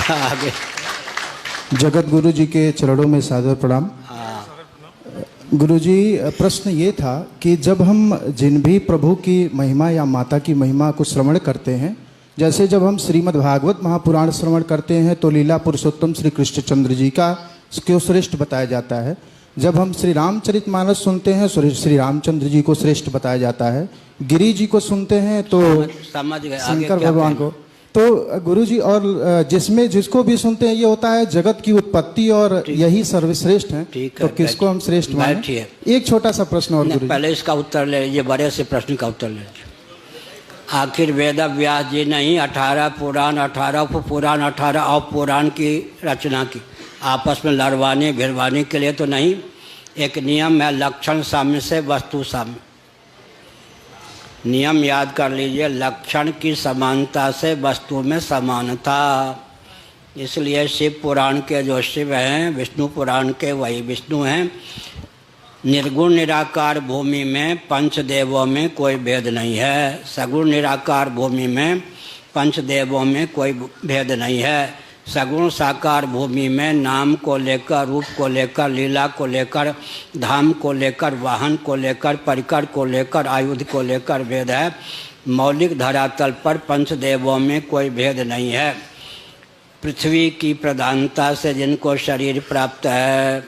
आगे जगत गुरु जी के चरणों में सादर प्रणाम। गुरु जी, प्रश्न ये था कि जब हम जिन भी प्रभु की महिमा या माता की महिमा को श्रवण करते हैं, जैसे जब हम श्रीमद् भागवत महापुराण श्रवण करते हैं तो लीला पुरुषोत्तम श्री कृष्णचंद्र जी का क्यों श्रेष्ठ बताया जाता है। जब हम श्री रामचरितमानस सुनते हैं श्री रामचंद्र जी को श्रेष्ठ बताया जाता है। गिरी जी को सुनते हैं तो समझ गए शंकर भगवान को। तो गुरु जी, और जिसमें जिसको भी सुनते हैं ये होता है जगत की उत्पत्ति और यही सर्वश्रेष्ठ है। तो किसको हम श्रेष्ठ माने? एक छोटा सा प्रश्न और गुरु, पहले इसका उत्तर ले लीजिए, बड़े से प्रश्न का उत्तर ले लीजिए। आखिर वेद व्यास जी ने ही 18 पुराण, 18 उपपुराण, 18 अपपुराण की रचना की, आपस में लड़वाने भिड़वाने के लिए तो नहीं। एक नियम है लक्षण साम्य से वस्तु साम्य। नियम याद कर लीजिए, लक्षण की समानता से वस्तु में समानता। इसलिए शिव पुराण के जो शिव हैं, विष्णु पुराण के वही विष्णु हैं। निर्गुण निराकार भूमि में पंचदेवों में कोई भेद नहीं है। सगुण निराकार भूमि में पंचदेवों में कोई भेद नहीं है। सगुण साकार भूमि में नाम को लेकर, रूप को लेकर, लीला को लेकर, धाम को लेकर, वाहन को लेकर, परिकर को लेकर, आयुध को लेकर भेद है। मौलिक धरातल पर पंचदेवों में कोई भेद नहीं है। पृथ्वी की प्रधानता से जिनको शरीर प्राप्त है,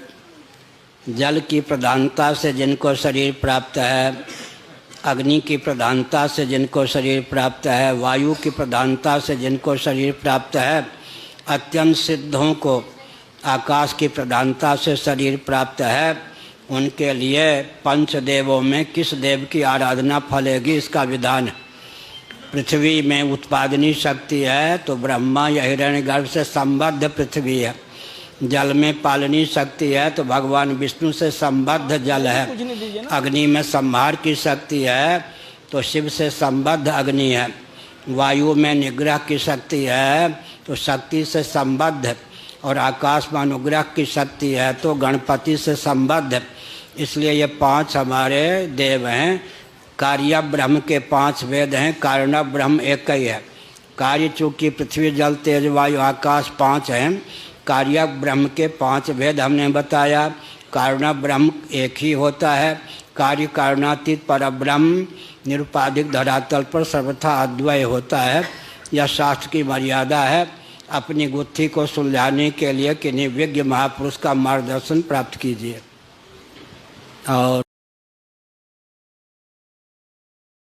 जल की प्रधानता से जिनको शरीर प्राप्त है, अग्नि की प्रधानता से जिनको शरीर प्राप्त है, वायु की प्रधानता से जिनको शरीर प्राप्त है, अत्यंत सिद्धों को आकाश की प्रधानता से शरीर प्राप्त है, उनके लिए पंचदेवों में किस देव की आराधना फलेगी, इसका विधान है। पृथ्वी में उत्पादनी शक्ति है तो ब्रह्मा या हिरण्यगर्भ से संबद्ध पृथ्वी है। जल में पालनी शक्ति है तो भगवान विष्णु से संबद्ध जल है। अग्नि में संहार की शक्ति है तो शिव से संबद्ध अग्नि है। वायु में निग्रह की शक्ति है तो शक्ति से संबद्ध है। और आकाश में अनुग्रह की शक्ति है तो गणपति से संबद्ध है। इसलिए ये 5 हमारे देव हैं। कार्य ब्रह्म के 5 वेद हैं, कारण ब्रह्म एक ही है। कार्य चूँकि पृथ्वी जल तेज वायु आकाश 5 हैं, कार्य ब्रह्म के 5 वेद हमने बताया। कारण ब्रह्म एक ही होता है। कार्य कारणातीत पर ब्रह्म निरुपाधिक धरातल पर सर्वथा अद्वय होता है। यह शास्त्र की मर्यादा है। अपनी गुत्थी को सुलझाने के लिए किन्हीं विज्ञ महापुरुष का मार्गदर्शन प्राप्त कीजिए। और